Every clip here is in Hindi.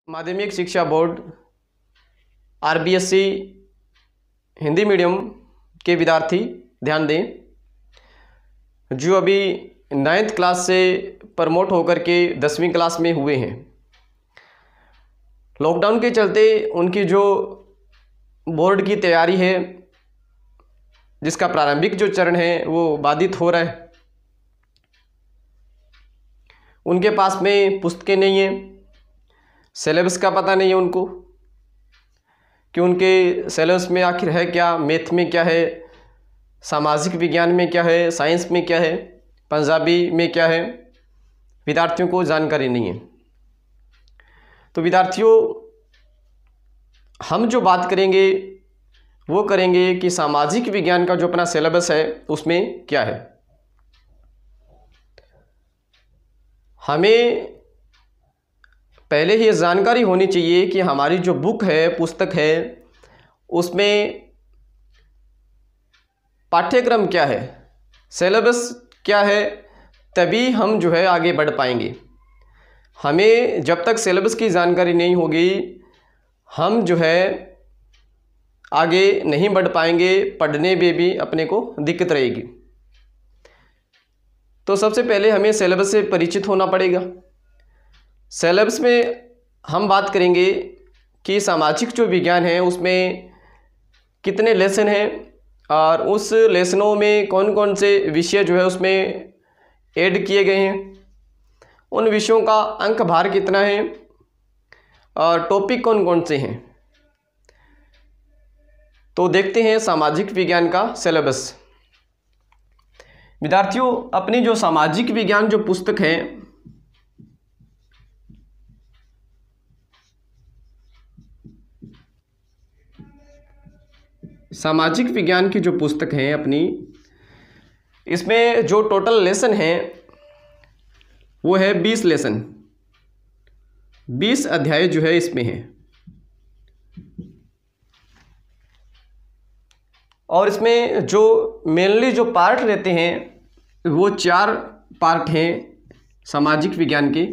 माध्यमिक शिक्षा बोर्ड आरबीएससी हिंदी मीडियम के विद्यार्थी ध्यान दें, जो अभी 9th क्लास से प्रमोट होकर के 10वीं क्लास में हुए हैं। लॉकडाउन के चलते उनकी जो बोर्ड की तैयारी है, जिसका प्रारंभिक जो चरण है वो बाधित हो रहा है। उनके पास में पुस्तकें नहीं है, सिलेबस का पता नहीं है उनको कि उनके सिलेबस में आखिर है क्या, मैथ में क्या है, सामाजिक विज्ञान में क्या है, साइंस में क्या है, पंजाबी में क्या है। विद्यार्थियों को जानकारी नहीं है। तो विद्यार्थियों, हम जो बात करेंगे वो करेंगे कि सामाजिक विज्ञान का जो अपना सिलेबस है उसमें क्या है। हमें पहले ही जानकारी होनी चाहिए कि हमारी जो बुक है, पुस्तक है, उसमें पाठ्यक्रम क्या है, सिलेबस क्या है, तभी हम जो है आगे बढ़ पाएंगे। हमें जब तक सिलेबस की जानकारी नहीं होगी, हम जो है आगे नहीं बढ़ पाएंगे, पढ़ने में भी अपने को दिक्कत रहेगी। तो सबसे पहले हमें सिलेबस से परिचित होना पड़ेगा। सिलेबस में हम बात करेंगे कि सामाजिक जो विज्ञान है उसमें कितने लेसन हैं और उस लेसनों में कौन कौन से विषय जो है उसमें ऐड किए गए हैं, उन विषयों का अंक भार कितना है और टॉपिक कौन कौन से हैं। तो देखते हैं सामाजिक विज्ञान का सिलेबस। विद्यार्थियों, अपनी जो सामाजिक विज्ञान जो पुस्तक है, सामाजिक विज्ञान की जो पुस्तक है अपनी, इसमें जो टोटल लेसन है वो है 20 लेसन, 20 अध्याय जो है इसमें है। और इसमें जो मेनली जो पार्ट रहते हैं वो 4 पार्ट हैं सामाजिक विज्ञान के।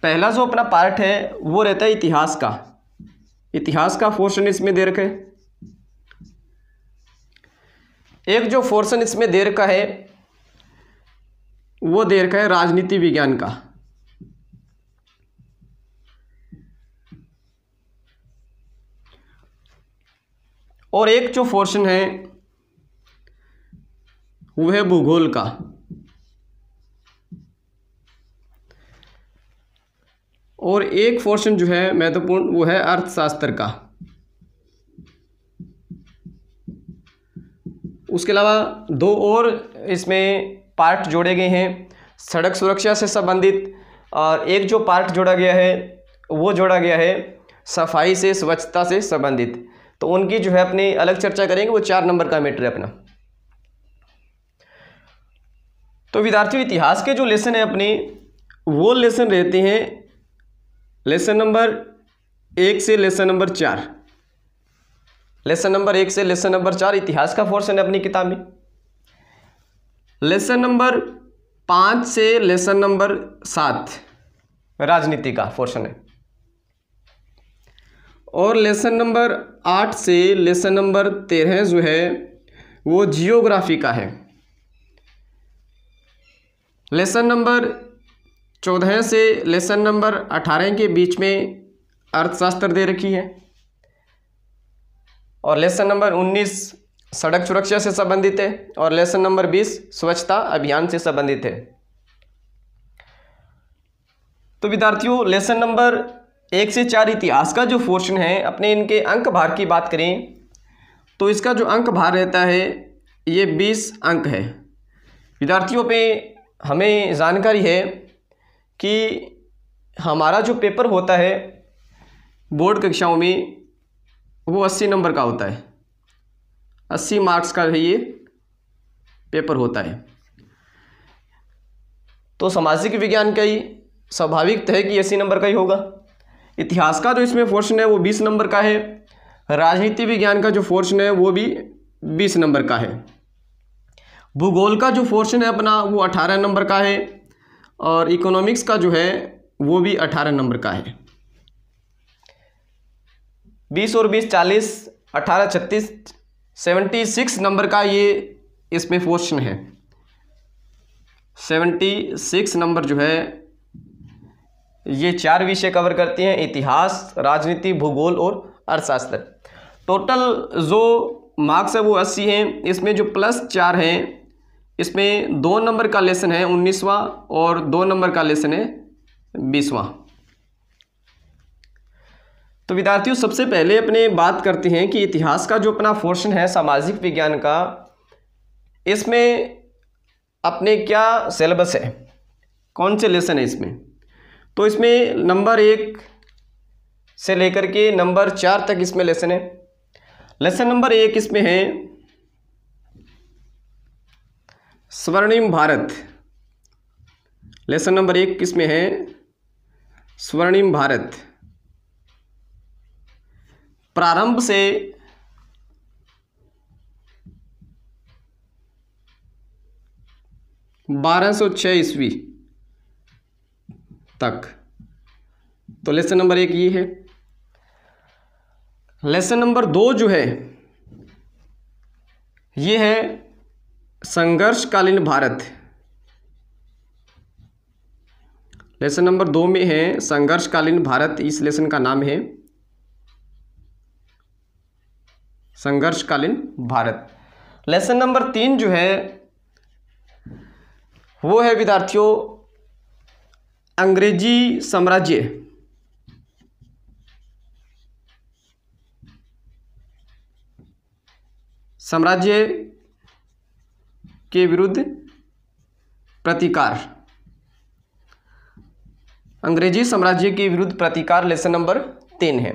पहला जो अपना पार्ट है वो रहता है इतिहास का। इतिहास का पोर्शन इसमें दे रखा है। एक जो पोर्शन इसमें दे रखा है वो दे रखा है राजनीति विज्ञान का। और एक जो पोर्शन है वो है भूगोल का। और एक पोर्शन जो है महत्वपूर्ण वो है अर्थशास्त्र का। उसके अलावा 2 और इसमें पार्ट जोड़े गए हैं सड़क सुरक्षा से संबंधित, और एक जो पार्ट जोड़ा गया है वो जोड़ा गया है सफाई से, स्वच्छता से संबंधित। तो उनकी जो है अपनी अलग चर्चा करेंगे, वो 4 नंबर का मैटर है अपना। तो विद्यार्थियों, इतिहास के जो लेसन है अपने, वो लेसन रहते हैं लेसन नंबर 1 से लेसन नंबर 4। लेसन नंबर 1 से लेसन नंबर 4 इतिहास का पोर्शन है अपनी किताब में। लेसन नंबर 5 से लेसन नंबर 7 राजनीति का पोर्शन है। और लेसन नंबर 8 से लेसन नंबर 13 जो है वो जियोग्राफी का है। लेसन नंबर 14 से लेसन नंबर 18 के बीच में अर्थशास्त्र दे रखी है। और लेसन नंबर 19 सड़क सुरक्षा से संबंधित है। और लेसन नंबर 20 स्वच्छता अभियान से संबंधित है। तो विद्यार्थियों, लेसन नंबर 1 से 4 इतिहास का जो पोर्शन है अपने, इनके अंक भार की बात करें तो इसका जो अंक भार रहता है ये 20 अंक है। विद्यार्थियों पे हमें जानकारी है कि हमारा जो पेपर होता है बोर्ड कक्षाओं में वो 80 नंबर का होता है। 80 मार्क्स का ये पेपर होता है। तो सामाजिक विज्ञान का ही स्वाभाविक है कि 80 नंबर का ही होगा। इतिहास का जो इसमें पोर्शन है वो 20 नंबर का है। राजनीति विज्ञान का जो पोर्शन है वो भी 20 नंबर का है। भूगोल का जो पोर्शन है अपना वो 18 नंबर का है, और इकोनॉमिक्स का जो है वो भी 18 नंबर का है। 20 और 20 40, 18 36, 76 नंबर का ये इसमें पोर्शन है। 76 नंबर जो है ये 4 विषय कवर करते हैं, इतिहास, राजनीति, भूगोल और अर्थशास्त्र। टोटल जो मार्क्स है वो 80 हैं। इसमें जो +4 हैं, इसमें 2 नंबर का लेसन है 19वां और 2 नंबर का लेसन है 20वां। तो विद्यार्थियों सबसे पहले अपने बात करते हैं कि इतिहास का जो अपना पोर्शन है सामाजिक विज्ञान का, इसमें अपने क्या सिलेबस है, कौन से लेसन है इसमें। तो इसमें नंबर 1 से लेकर के नंबर 4 तक इसमें लेसन है। लेसन नंबर 1 इसमें है स्वर्णिम भारत। लेसन नंबर 1 किसमें है? स्वर्णिम भारत। प्रारंभ से 1206 ईस्वी तक। तो लेसन नंबर 1 ये है। लेसन नंबर 2 जो है ये है संघर्षकालीन भारत। लेसन नंबर 2 में है संघर्षकालीन भारत। इस लेसन का नाम है संघर्षकालीन भारत। लेसन नंबर 3 जो है वो है विद्यार्थियों अंग्रेजी साम्राज्य। साम्राज्य के विरुद्ध प्रतिकार। अंग्रेजी साम्राज्य के विरुद्ध प्रतिकार लेसन नंबर 3 है।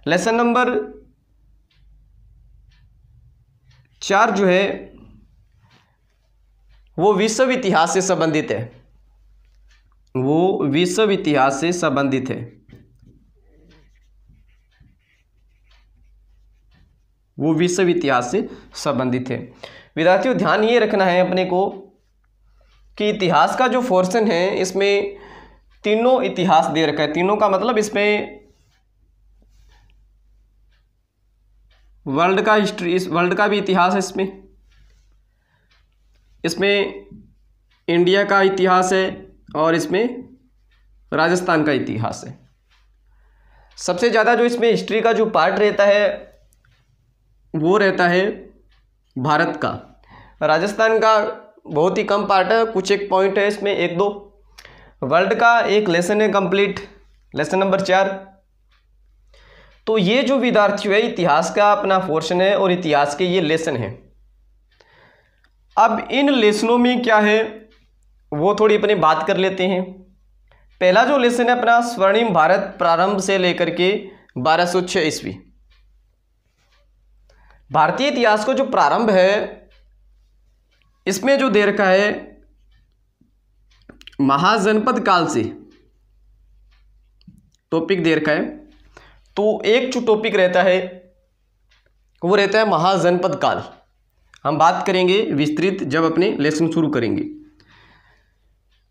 लेसन नंबर 4 जो है वो विश्व इतिहास से संबंधित है। वो विश्व इतिहास से संबंधित है। वो विश्व इतिहास से संबंधित है। विद्यार्थियों ध्यान ये रखना है अपने को कि इतिहास का जो पोर्शन है इसमें तीनों इतिहास दे रखा है। तीनों का मतलब इसमें वर्ल्ड का हिस्ट्री, इस वर्ल्ड का भी इतिहास है इसमें इंडिया का इतिहास है और इसमें राजस्थान का इतिहास है। सबसे ज़्यादा जो इसमें हिस्ट्री का जो पार्ट रहता है वो रहता है भारत का। राजस्थान का बहुत ही कम पार्ट है, कुछ एक पॉइंट है इसमें 1-2। वर्ल्ड का एक लेसन है कंप्लीट, लेसन नंबर 4। तो ये जो विद्यार्थी है इतिहास का अपना पोर्शन है और इतिहास के ये लेसन है। अब इन लेसनों में क्या है वो थोड़ी अपनी बात कर लेते हैं। पहला जो लेसन है अपना स्वर्णिम भारत, प्रारंभ से लेकर के 1206 ईस्वी। भारतीय इतिहास को जो प्रारंभ है इसमें जो दे रखा है महाजनपद काल से टॉपिक दे रखा है। तो एक जो टॉपिक रहता है वो रहता है महाजनपद काल। हम बात करेंगे विस्तृत जब अपने लेसन शुरू करेंगे।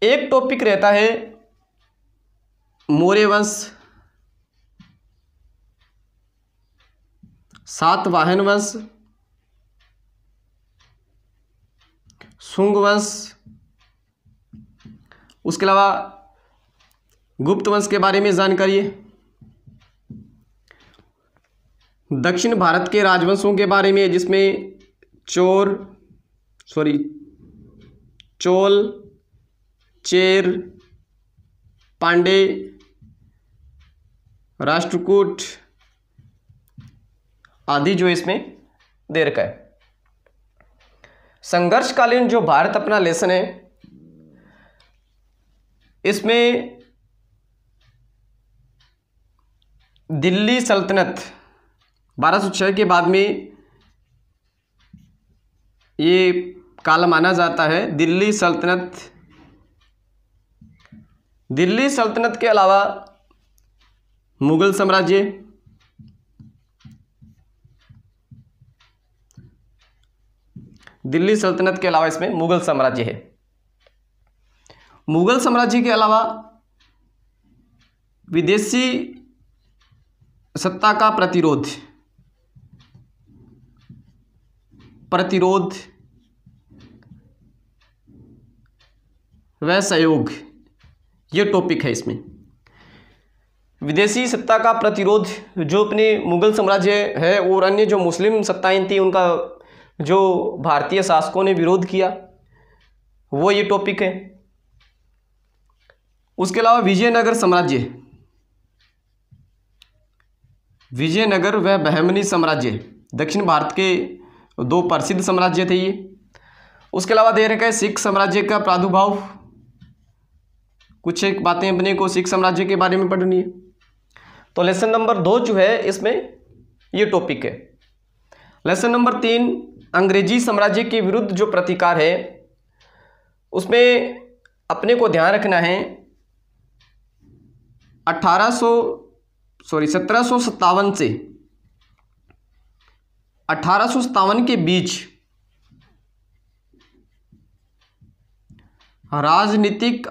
एक टॉपिक रहता है मौर्य वंश, सातवाहन वंश, शुंग वंश, उसके अलावा गुप्त वंश के बारे में जानकारी है, दक्षिण भारत के राजवंशों के बारे में जिसमें चोल, चेर, पांडे, राष्ट्रकूट आदि जो इसमें दे रखा है। संघर्षकालीन जो भारत अपना लेसन है इसमें दिल्ली सल्तनत 1206 के बाद में ये काल माना जाता है। दिल्ली सल्तनत के अलावा मुगल साम्राज्य, दिल्ली सल्तनत के अलावा इसमें मुगल साम्राज्य है। मुगल साम्राज्य के अलावा विदेशी सत्ता का प्रतिरोध व सहयोग, ये टॉपिक है इसमें। विदेशी सत्ता का प्रतिरोध, जो अपने मुगल साम्राज्य है और अन्य जो मुस्लिम सत्ताएं थी उनका जो भारतीय शासकों ने विरोध किया, वो ये टॉपिक है। उसके अलावा विजयनगर व बहमनी साम्राज्य, दक्षिण भारत के दो प्रसिद्ध साम्राज्य थे ये। उसके अलावा दे रखा है सिख साम्राज्य का प्रादुर्भाव, कुछ एक बातें अपने को सिख साम्राज्य के बारे में पढ़नी है। तो लेसन नंबर 2 जो है इसमें ये टॉपिक है। लेसन नंबर 3 अंग्रेजी साम्राज्य के विरुद्ध जो प्रतिकार है, उसमें अपने को ध्यान रखना है 1757 से 1857 के बीच राजनीतिक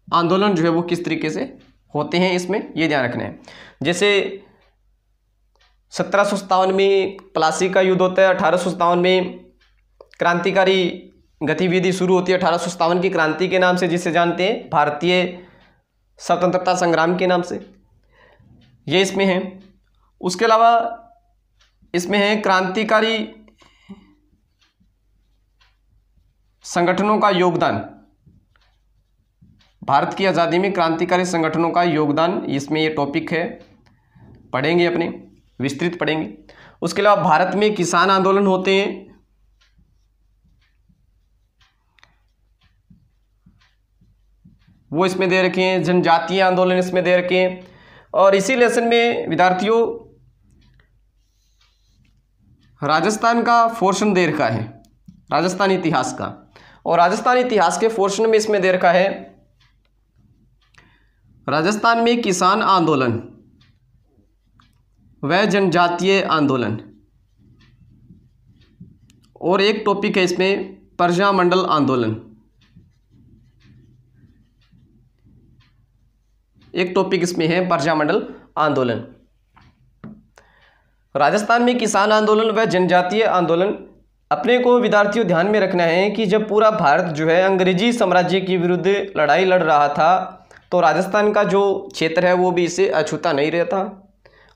आंदोलन जो है वो किस तरीके से होते हैं, इसमें ये ध्यान रखना है। जैसे 1757 में प्लासी का युद्ध होता है, 1857 में क्रांतिकारी गतिविधि शुरू होती है, 1857 की क्रांति के नाम से, जिसे जानते हैं भारतीय स्वतंत्रता संग्राम के नाम से, ये इसमें है। उसके अलावा इसमें है क्रांतिकारी संगठनों का योगदान, भारत की आज़ादी में क्रांतिकारी संगठनों का योगदान, इसमें ये टॉपिक है, पढ़ेंगे अपने, विस्तृत पढ़ेंगे। उसके अलावा भारत में किसान आंदोलन होते हैं, वो इसमें दे रखे हैं। जनजातीय आंदोलन इसमें दे रखे हैं। और इसी लेसन में विद्यार्थियों राजस्थान का पोर्शन दे रखा है, राजस्थान इतिहास का। और राजस्थान इतिहास के पोर्शन में इसमें दे रखा है राजस्थान में किसान आंदोलन व जनजातीय आंदोलन, और एक टॉपिक है इसमें प्रजामंडल आंदोलन, एक टॉपिक इसमें है प्रजामंडल आंदोलन। राजस्थान में किसान आंदोलन व जनजातीय आंदोलन, अपने को विद्यार्थियों ध्यान में रखना है कि जब पूरा भारत जो है अंग्रेजी साम्राज्य के विरुद्ध लड़ाई लड़ रहा था, तो राजस्थान का जो क्षेत्र है वो भी इससे अछूता नहीं रहता।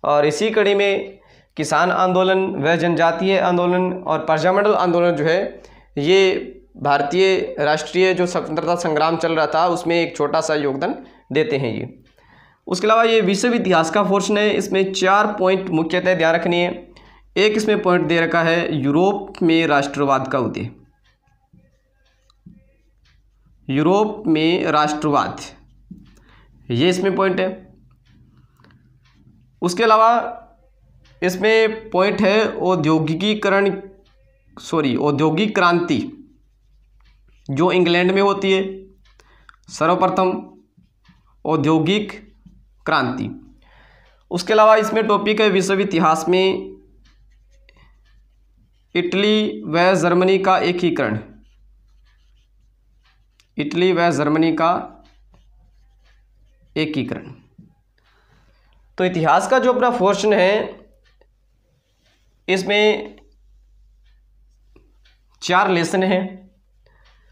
और इसी कड़ी में किसान आंदोलन व जनजातीय आंदोलन और प्रजामंडल आंदोलन जो है, ये भारतीय राष्ट्रीय जो स्वतंत्रता संग्राम चल रहा था उसमें एक छोटा सा योगदान देते हैं ये। उसके अलावा ये विश्व इतिहास का पोर्शन है, इसमें 4 पॉइंट मुख्यतः ध्यान रखनी है। एक इसमें पॉइंट दे रखा है यूरोप में राष्ट्रवाद का उदय, यूरोप में राष्ट्रवाद, ये इसमें पॉइंट है। उसके अलावा इसमें पॉइंट है औद्योगिक क्रांति जो इंग्लैंड में होती है, सर्वप्रथम औद्योगिक क्रांति। उसके अलावा इसमें टॉपिक है विश्व इतिहास में इटली व जर्मनी का एकीकरण, इटली व जर्मनी का एकीकरण। तो इतिहास का जो अपना पोर्शन है इसमें 4 लेसन हैं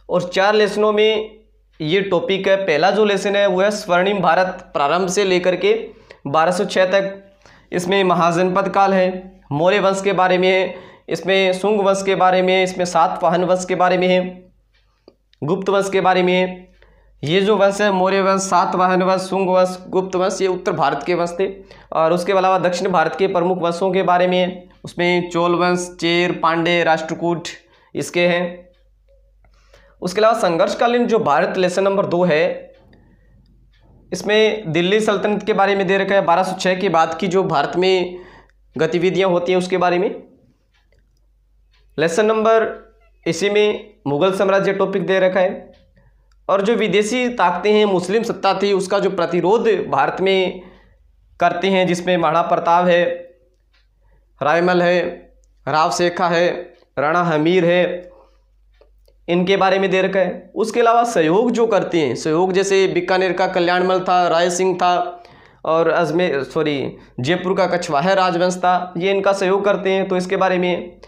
और 4 लेसनों में ये टॉपिक है। पहला जो लेसन है वो है स्वर्णिम भारत, प्रारंभ से लेकर के 1206 तक। इसमें महाजनपद काल है, मौर्य वंश के बारे में है, इसमें शुंग वंश के बारे में है, इसमें सातवाहन वंश के बारे में है, गुप्त वंश के बारे में है। ये जो वंश है मौर्य वंश, सातवाहन वंश, शुंग वंश, गुप्त वंश, ये उत्तर भारत के वंश थे। और उसके अलावा दक्षिण भारत के प्रमुख वंशों के बारे में है, उसमें चोल वंश, चेर, पांडे, राष्ट्रकूट इसके हैं। उसके अलावा संघर्षकालीन जो भारत लेसन नंबर 2 है, इसमें दिल्ली सल्तनत के बारे में दे रखा है, 1206 के बाद की जो भारत में गतिविधियां होती हैं उसके बारे में। लेसन नंबर इसी में मुगल साम्राज्य टॉपिक दे रखा है। और जो विदेशी ताकतें हैं, मुस्लिम सत्ता थी, उसका जो प्रतिरोध भारत में करते हैं, जिसमें महाराणा प्रताप है, रायमल है, राव शेखा है, राणा हमीर है, इनके बारे में दे रखा है। उसके अलावा सहयोग जो करते हैं, सहयोग जैसे बीकानेर का कल्याणमल था, राय सिंह था, और जयपुर का कछवाहा राजवंश था, ये इनका सहयोग करते हैं, तो इसके बारे में।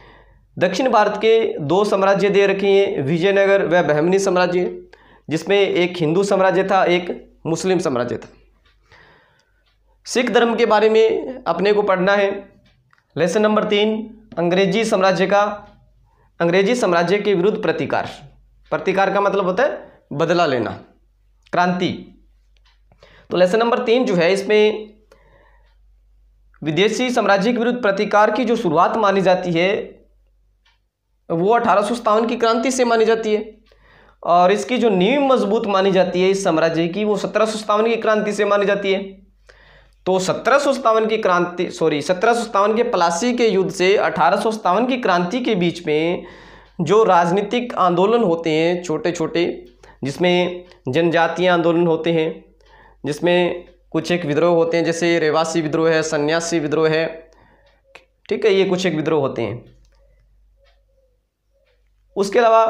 दक्षिण भारत के 2 साम्राज्य दे रखे हैं, विजयनगर व बहमनी साम्राज्य, जिसमें एक हिंदू साम्राज्य था, एक मुस्लिम साम्राज्य था। सिख धर्म के बारे में अपने को पढ़ना है। लेसन नंबर 3, अंग्रेजी साम्राज्य के विरुद्ध प्रतिकार। प्रतिकार का मतलब होता है बदला लेना, क्रांति। तो लेसन नंबर 3 जो है, इसमें विदेशी साम्राज्य के विरुद्ध प्रतिकार की जो शुरुआत मानी जाती है वो 1857 की क्रांति से मानी जाती है, और इसकी जो नींव मजबूत मानी जाती है इस साम्राज्य की, वो 1757 की क्रांति से मानी जाती है। तो 1757 के प्लासी के युद्ध से 1857 की क्रांति के बीच में जो राजनीतिक आंदोलन होते हैं छोटे छोटे, जिसमें जनजातीय आंदोलन होते हैं, जिसमें कुछ एक विद्रोह होते हैं, जैसे रेवासी विद्रोह है, सन्यासी विद्रोह है, ठीक है, ये कुछ एक विद्रोह होते हैं। उसके अलावा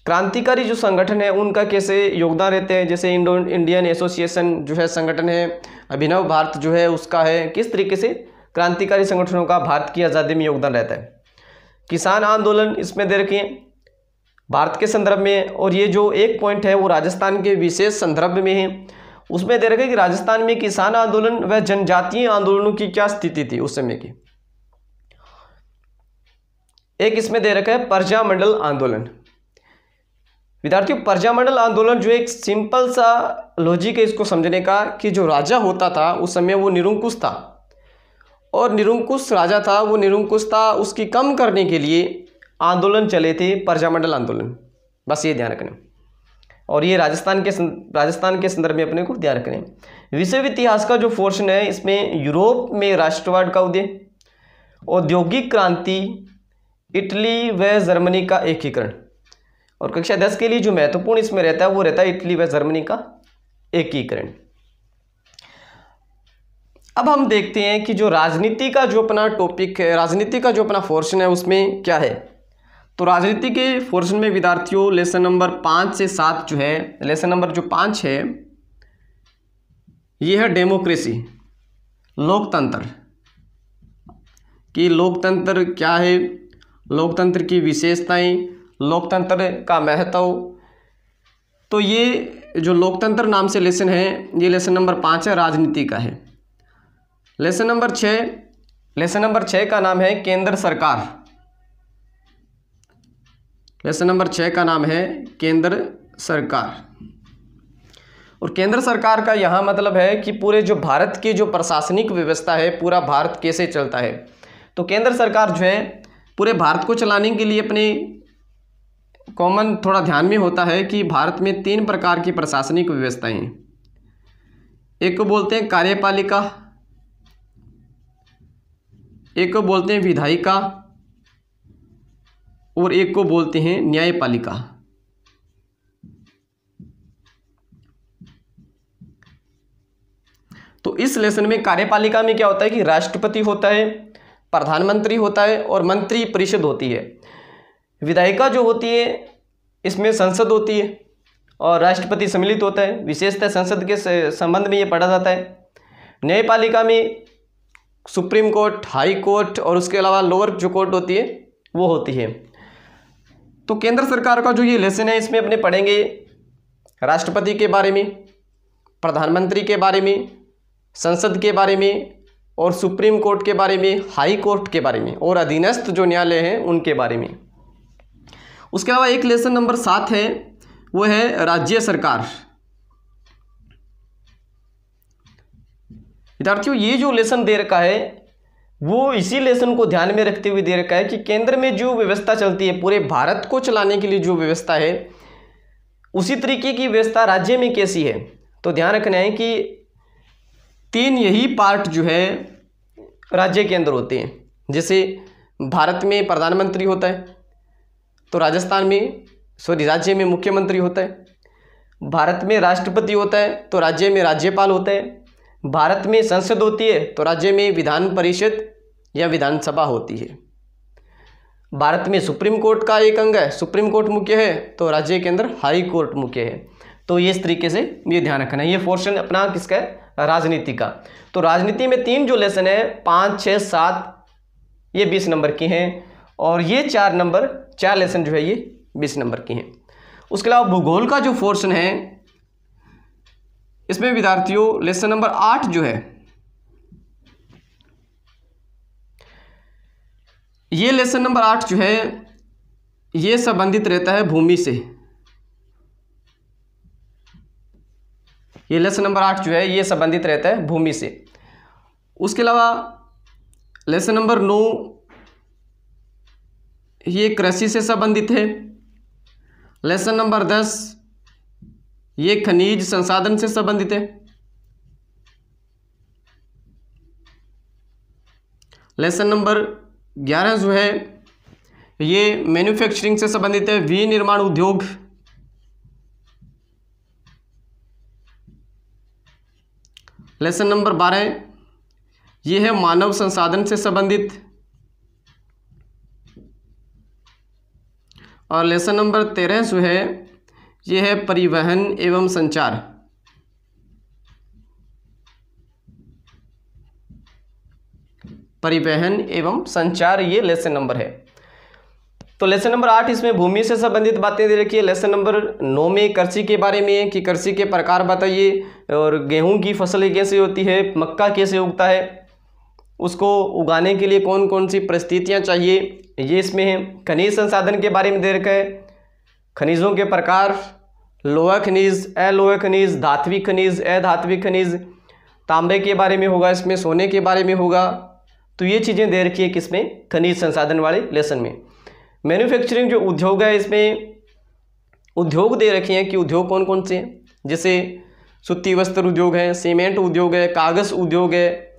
क्रांतिकारी जो संगठन है उनका कैसे योगदान रहते हैं, जैसे इंडियन एसोसिएशन जो है संगठन है, अभिनव भारत जो है उसका है, किस तरीके से क्रांतिकारी संगठनों का भारत की आज़ादी में योगदान रहता है। किसान आंदोलन इसमें दे रखे हैं भारत के संदर्भ में, और ये जो एक पॉइंट है वो राजस्थान के विशेष संदर्भ में है, उसमें दे रखे कि राजस्थान में किसान आंदोलन व जनजातीय आंदोलनों की क्या स्थिति थी उस समय की। एक इसमें दे रखा है प्रजामंडल आंदोलन। विद्यार्थियों, प्रजामंडल आंदोलन जो एक सिंपल सा लॉजिक है इसको समझने का, कि जो राजा होता था उस समय वो निरंकुश था, और निरंकुश राजा था, वो निरंकुश था, उसकी कम करने के लिए आंदोलन चले थे, प्रजामंडल आंदोलन। बस ये ध्यान रखना, और ये राजस्थान के संदर्भ में अपने को ध्यान रखना। विश्व इतिहास का जो पोर्शन है इसमें यूरोप में राष्ट्रवाद का उदय, औद्योगिक क्रांति, इटली व जर्मनी का एकीकरण, और कक्षा 10 के लिए जो महत्वपूर्ण इसमें रहता है वो रहता है इटली व जर्मनी का एकीकरण। अब हम देखते हैं कि जो राजनीति का जो अपना टॉपिक है, राजनीति का जो अपना पोर्शन है उसमें क्या है। तो राजनीति के पोर्शन में विद्यार्थियों लेसन नंबर 5 से 7 जो है, लेसन नंबर जो 5 है ये है डेमोक्रेसी, लोकतंत्र, कि लोकतंत्र क्या है, लोकतंत्र की विशेषताएं, लोकतंत्र का महत्व। तो ये जो लोकतंत्र नाम से लेसन है ये लेसन नंबर 5 है, राजनीति का है। लेसन नंबर 6 का नाम है केंद्र सरकार। लेसन नंबर 6 का नाम है केंद्र सरकार, और केंद्र सरकार का यहाँ मतलब है कि पूरे जो भारत की जो प्रशासनिक व्यवस्था है, पूरा भारत कैसे चलता है। तो केंद्र सरकार जो है पूरे भारत को चलाने के लिए अपने कॉमन थोड़ा ध्यान में होता है कि भारत में 3 प्रकार की प्रशासनिक व्यवस्थाएं हैं। एक को बोलते हैं कार्यपालिका, एक को बोलते हैं विधायिका, और एक को बोलते हैं न्यायपालिका। तो इस लेसन में कार्यपालिका में क्या होता है कि राष्ट्रपति होता है, प्रधानमंत्री होता है और मंत्री परिषद होती है। विधायिका जो होती है इसमें संसद होती है और राष्ट्रपति सम्मिलित होता है, विशेषतः संसद के संबंध में ये पढ़ा जाता है। न्यायपालिका में सुप्रीम कोर्ट, हाई कोर्ट और उसके अलावा लोअर जो कोर्ट होती है वो होती है। तो केंद्र सरकार का जो ये लेसन है इसमें अपने पढ़ेंगे राष्ट्रपति के बारे में, प्रधानमंत्री के बारे में, संसद के बारे में और सुप्रीम कोर्ट के बारे में, हाई कोर्ट के बारे में और अधीनस्थ जो न्यायालय हैं उनके बारे में। उसके अलावा एक लेसन नंबर 7 है, वो है राज्य सरकार। विद्यार्थियों ये जो लेसन दे रखा है वो इसी लेसन को ध्यान में रखते हुए दे रखा है कि केंद्र में जो व्यवस्था चलती है, पूरे भारत को चलाने के लिए जो व्यवस्था है उसी तरीके की व्यवस्था राज्य में कैसी है। तो ध्यान रखना है कि 3 यही पार्ट जो है राज्य के अंदर होते हैं। जैसे भारत में प्रधानमंत्री होता है, तो राजस्थान में राज्य में मुख्यमंत्री होता है। भारत में राष्ट्रपति होता है तो राज्य में राज्यपाल होता है। भारत में संसद होती है तो राज्य में विधान परिषद या विधानसभा होती है। भारत में सुप्रीम कोर्ट का एक अंग है, सुप्रीम कोर्ट मुख्य है, तो राज्य के अंदर हाई कोर्ट मुख्य है। तो ये इस तरीके से ये ध्यान रखना है। ये पोर्शन अपना किसका है? राजनीति का। तो राजनीति में 3 जो लेसन है 5, 6, 7 ये 20 नंबर की हैं, और ये 4 लेसन जो है ये 20 नंबर की हैं। उसके अलावा भूगोल का जो पोर्शन है इसमें विद्यार्थियों लेसन नंबर 8 जो है, ये लेसन नंबर 8 जो है ये संबंधित रहता है भूमि से। ये लेसन नंबर 8 जो है ये संबंधित रहता है भूमि से। उसके अलावा लेसन नंबर 9 ये कृषि से संबंधित है। लेसन नंबर 10 ये खनिज संसाधन से संबंधित है। लेसन नंबर 11 जो है ये मैन्युफैक्चरिंग से संबंधित है, विनिर्माण उद्योग। लेसन नंबर 12 ये है मानव संसाधन से संबंधित। और लेसन नंबर 13 जो है ये है परिवहन एवं संचार। परिवहन एवं संचार ये लेसन नंबर है। तो लेसन नंबर 8 इसमें भूमि से संबंधित बातें दे रखी है। लेसन नंबर 9 में कृषि के बारे में है कि कृषि के प्रकार बताइए, और गेहूं की फसल कैसे होती है, मक्का कैसे उगता है, उसको उगाने के लिए कौन कौन सी परिस्थितियां चाहिए, ये इसमें है। खनिज संसाधन के बारे में दे रखा है, खनिजों के प्रकार, लोहा खनिज, अलोहा खनिज, धात्विक खनिज, अधात्विक खनिज, तांबे के बारे में होगा, इसमें सोने के बारे में होगा। तो ये चीज़ें दे रखी है किसमें? खनिज संसाधन वाले लेसन में। मैन्युफैक्चरिंग जो उद्योग है इसमें उद्योग दे रखे हैं कि उद्योग कौन कौन से हैं, जैसे सूती वस्त्र उद्योग है, सीमेंट उद्योग है, कागज़ उद्योग है,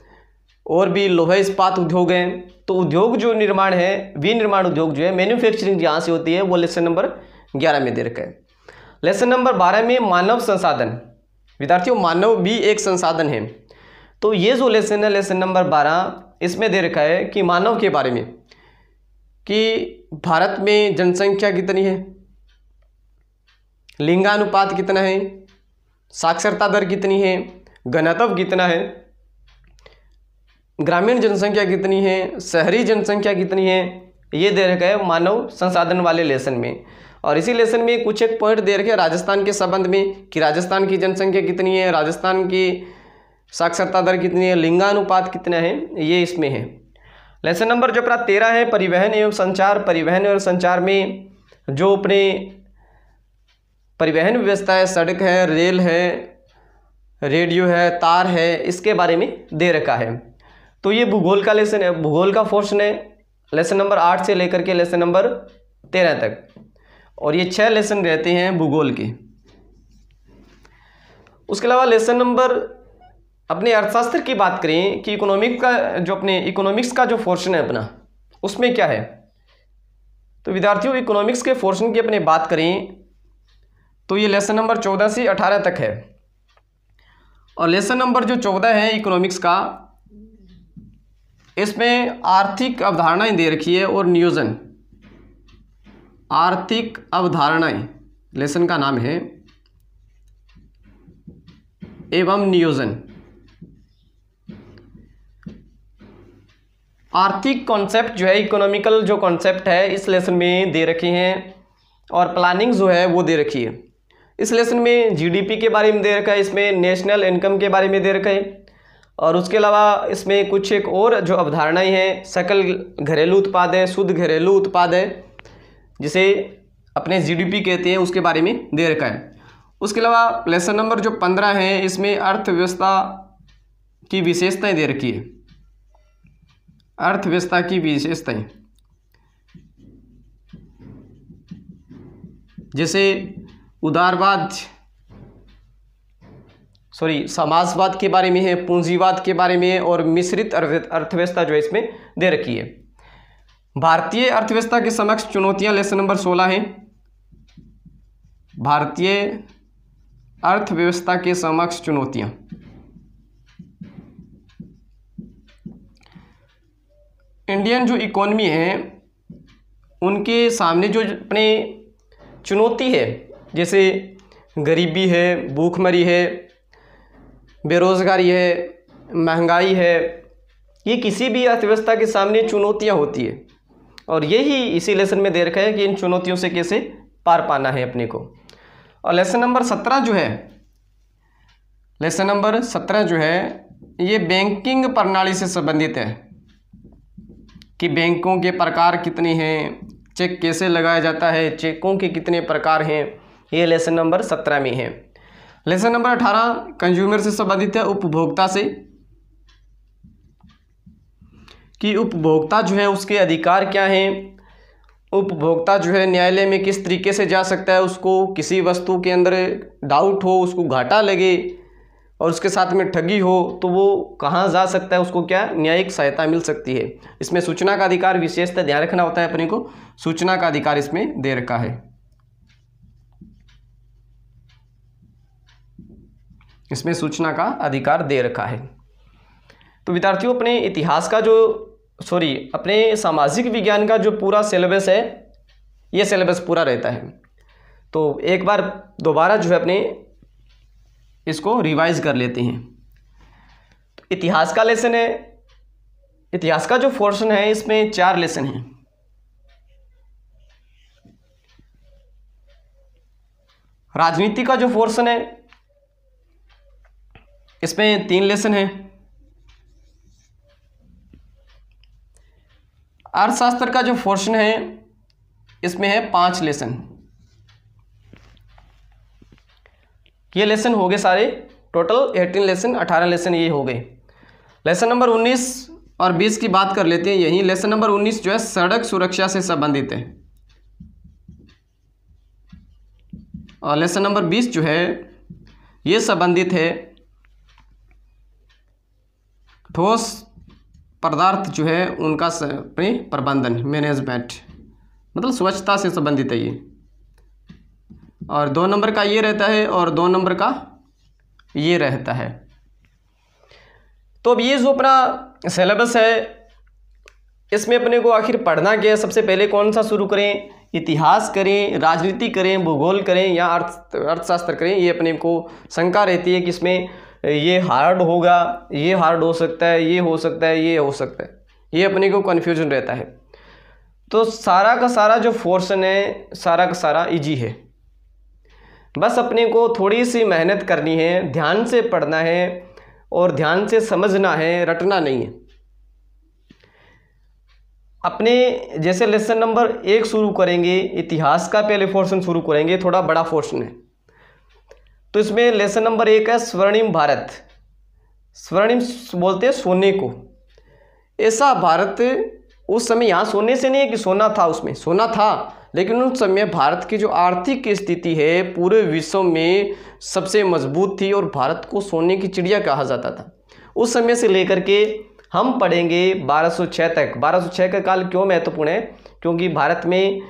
और भी लोहा इस्पात उद्योग है। तो उद्योग जो निर्माण है, विनिर्माण उद्योग जो है, मैन्युफैक्चरिंग जहाँ से होती है वो लेसन नंबर 11 में दे रखा है। लेसन नंबर 12 में मानव संसाधन। विद्यार्थियों मानव भी एक संसाधन है। तो ये जो लेसन है लेसन नंबर 12 इसमें दे रखा है कि मानव के बारे में, कि भारत में जनसंख्या कितनी है, लिंगानुपात कितना है, साक्षरता दर कितनी है, घनत्व कितना है, ग्रामीण जनसंख्या कितनी है, शहरी जनसंख्या कितनी है, ये दे रखा है मानव संसाधन वाले लेसन में। और इसी लेसन में कुछ एक पॉइंट दे रखे हैं राजस्थान के संबंध में कि राजस्थान की जनसंख्या कितनी है, राजस्थान की साक्षरता दर कितनी है, लिंगानुपात कितना है, ये इसमें है। लेसन नंबर जो अपना 13 है परिवहन एवं संचार। परिवहन और संचार में जो अपने परिवहन व्यवस्था है, सड़क है, रेल है, रेडियो है, तार है, इसके बारे में दे रखा है। तो ये भूगोल का लेसन है, भूगोल का पोर्शन है लेसन नंबर 8 से लेकर के लेसन नंबर 13 तक, और ये 6 लेसन रहते हैं भूगोल के। उसके अलावा लेसन नंबर अपने अर्थशास्त्र की बात करें कि इकोनॉमिक का जो अपने इकोनॉमिक्स का जो पोर्शन है अपना, उसमें क्या है। तो विद्यार्थियों इकोनॉमिक्स के पोर्शन की अपने बात करें तो ये लेसन नंबर 14 से 18 तक है। और लेसन नंबर जो 14 है इकोनॉमिक्स का, इसमें आर्थिक अवधारणाएं दे रखी है और नियोजन। आर्थिक अवधारणाएं लेसन का नाम है, एवं नियोजन। आर्थिक कॉन्सेप्ट जो है, इकोनॉमिकल जो कॉन्सेप्ट है इस लेसन में दे रखे हैं, और प्लानिंग जो है वो दे रखी है। इस लेसन में जीडीपी के बारे में दे रखा है, इसमें नेशनल इनकम के बारे में दे रखा है, और उसके अलावा इसमें कुछ एक और जो अवधारणाएं हैं, सकल घरेलू उत्पाद है, शुद्ध घरेलू उत्पाद है, जिसे अपने जीडीपी कहते हैं, उसके बारे में दे रखा है। उसके अलावा लेसन नंबर जो 15 है इसमें अर्थव्यवस्था की विशेषताएं दे रखी है। अर्थव्यवस्था की विशेषताएं जैसे उदारवाद, समाजवाद के बारे में है, पूंजीवाद के बारे में है, और मिश्रित अर्थव्यवस्था जो है इसमें दे रखी है। भारतीय अर्थव्यवस्था के समक्ष चुनौतियां लेसन नंबर 16 है। भारतीय अर्थव्यवस्था के समक्ष चुनौतियां। इंडियन जो इकोनॉमी है उनके सामने जो अपने चुनौती है, जैसे गरीबी है, भूखमरी है, बेरोज़गारी है, महंगाई है, ये किसी भी अर्थव्यवस्था के सामने चुनौतियां होती है। और यही इसी लेसन में दे रखा है कि इन चुनौतियों से कैसे पार पाना है अपने को। और लेसन नंबर 17 जो है, लेसन नंबर 17 जो है ये बैंकिंग प्रणाली से संबंधित है कि बैंकों के प्रकार कितने हैं, चेक कैसे लगाया जाता है, चेकों के कितने प्रकार हैं, ये लेसन नंबर 17 में है। लेसन नंबर 18 कंज्यूमर से संबंधित है, उपभोक्ता से, कि उपभोक्ता जो है उसके अधिकार क्या हैं, उपभोक्ता जो है न्यायालय में किस तरीके से जा सकता है, उसको किसी वस्तु के अंदर डाउट हो, उसको घाटा लगे और उसके साथ में ठगी हो तो वो कहाँ जा सकता है, उसको क्या न्यायिक सहायता मिल सकती है। इसमें सूचना का अधिकार विशेषतः ध्यान रखना होता है अपने को, सूचना का अधिकार इसमें दे रखा है। इसमें सूचना का अधिकार दे रखा है। तो विद्यार्थियों अपने इतिहास का अपने सामाजिक विज्ञान का जो पूरा सिलेबस है, ये सिलेबस पूरा रहता है। तो एक बार दोबारा जो है अपने इसको रिवाइज कर लेते हैं। तो इतिहास का लेसन है, इतिहास का जो पोर्शन है इसमें 4 लेसन हैं। राजनीति का जो पोर्शन है इसमें 3 लेसन हैं। अर्थशास्त्र का जो पोर्शन है इसमें है 5 लेसन। ये लेसन हो गए सारे, टोटल 18 लेसन, 18 लेसन ये हो गए। लेसन नंबर 19 और 20 की बात कर लेते हैं यहीं। लेसन नंबर 19 जो है सड़क सुरक्षा से संबंधित है, और लेसन नंबर 20 जो है ये संबंधित है ठोस पदार्थ जो है उनका प्रबंधन, मैनेजमेंट, मतलब स्वच्छता से संबंधित है ये। और 2 नंबर का ये रहता है और 2 नंबर का ये रहता है। तो अब ये जो अपना सिलेबस है इसमें अपने को आखिर पढ़ना क्या है, सबसे पहले कौन सा शुरू करें, इतिहास करें, राजनीति करें, भूगोल करें या अर्थशास्त्र करें, ये अपने को शंका रहती है कि इसमें ये हार्ड होगा, ये हार्ड हो सकता है, ये हो सकता है, ये हो सकता है, ये अपने को कन्फ्यूजन रहता है। तो सारा का सारा जो पोर्शन है सारा का सारा इजी है, बस अपने को थोड़ी सी मेहनत करनी है, ध्यान से पढ़ना है और ध्यान से समझना है, रटना नहीं है। अपने जैसे लेसन नंबर 1 शुरू करेंगे, इतिहास का पहले पोर्शन शुरू करेंगे, थोड़ा बड़ा पोर्शन है। तो इसमें लेसन नंबर 1 है स्वर्णिम भारत। स्वर्णिम बोलते हैं सोने को। ऐसा भारत उस समय, यहाँ सोने से नहीं है कि सोना था, उसमें सोना था, लेकिन उस समय भारत की जो आर्थिक स्थिति है पूरे विश्व में सबसे मजबूत थी और भारत को सोने की चिड़िया कहा जाता था। उस समय से लेकर के हम पढ़ेंगे 1206 तक। 1206 का काल क्यों महत्वपूर्ण है, क्योंकि भारत में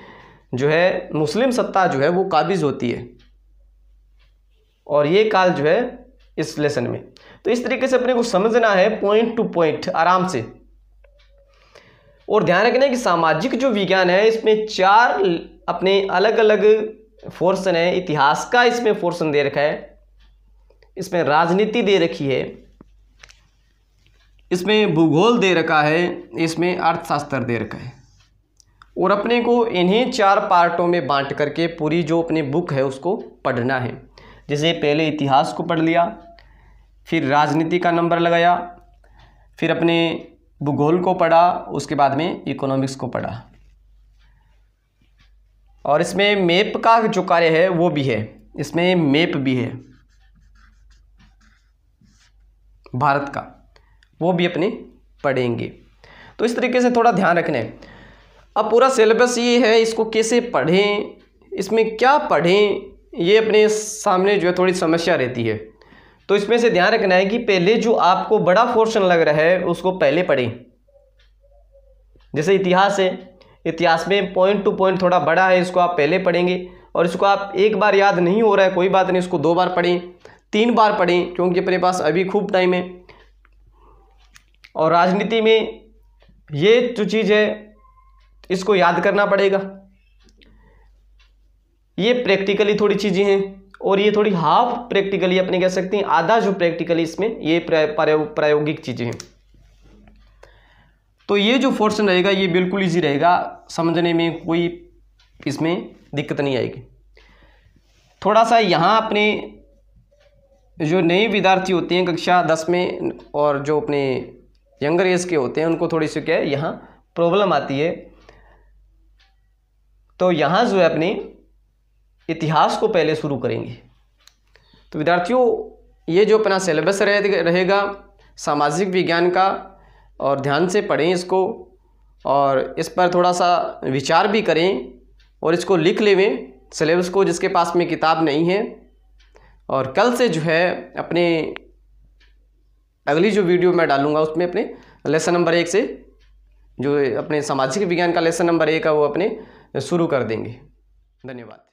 जो है मुस्लिम सत्ता जो है वो काबिज होती है, और ये काल जो है इस लेसन में। तो इस तरीके से अपने को समझना है पॉइंट टू पॉइंट आराम से। और ध्यान रखना है कि सामाजिक जो विज्ञान है इसमें 4 अपने अलग अलग पोर्शन है। इतिहास का इसमें पोर्शन दे रखा है, इसमें राजनीति दे रखी है, इसमें भूगोल दे रखा है, इसमें अर्थशास्त्र दे रखा है। और अपने को इन्हीं 4 पार्टों में बांट करके पूरी जो अपनी बुक है उसको पढ़ना है। जैसे पहले इतिहास को पढ़ लिया, फिर राजनीति का नंबर लगाया, फिर अपने भूगोल को पढ़ा, उसके बाद में इकोनॉमिक्स को पढ़ा। और इसमें मैप का जो कार्य है वो भी है, इसमें मैप भी है भारत का, वो भी अपने पढ़ेंगे। तो इस तरीके से थोड़ा ध्यान रखना है। अब पूरा सिलेबस ये है, इसको कैसे पढ़ें, इसमें क्या पढ़ें, ये अपने सामने जो है थोड़ी समस्या रहती है। तो इसमें से ध्यान रखना है कि पहले जो आपको बड़ा पोर्शन लग रहा है उसको पहले पढ़ें। जैसे इतिहास है, इतिहास में पॉइंट टू पॉइंट थोड़ा बड़ा है, इसको आप पहले पढ़ेंगे। और इसको आप एक बार याद नहीं हो रहा है कोई बात नहीं, इसको 2 बार पढ़ें, 3 बार पढ़ें, क्योंकि अपने पास अभी खूब टाइम है। और राजनीति में ये जो चीज़ है इसको याद करना पड़ेगा। ये प्रैक्टिकली थोड़ी चीज़ें हैं और ये थोड़ी हाफ प्रैक्टिकली अपने कह सकते हैं, आधा जो प्रैक्टिकली इसमें ये प्रायोगिक चीज़ें हैं। तो ये जो पोर्शन रहेगा ये बिल्कुल इजी रहेगा, समझने में कोई इसमें दिक्कत नहीं आएगी। थोड़ा सा यहाँ अपने जो नए विद्यार्थी होते हैं कक्षा 10 में और जो अपने यंगर एज के होते हैं उनको थोड़ी सी क्या है यहाँ प्रॉब्लम आती है। तो यहाँ जो है अपने इतिहास को पहले शुरू करेंगे। तो विद्यार्थियों ये जो अपना सिलेबस रहेगा सामाजिक विज्ञान का, और ध्यान से पढ़ें इसको और इस पर थोड़ा सा विचार भी करें और इसको लिख लें सिलेबस को, जिसके पास में किताब नहीं है। और कल से जो है अपने अगली जो वीडियो मैं डालूंगा उसमें अपने लेसन नंबर 1 से जो अपने सामाजिक विज्ञान का लेसन नंबर 1 है वो अपने शुरू कर देंगे। धन्यवाद।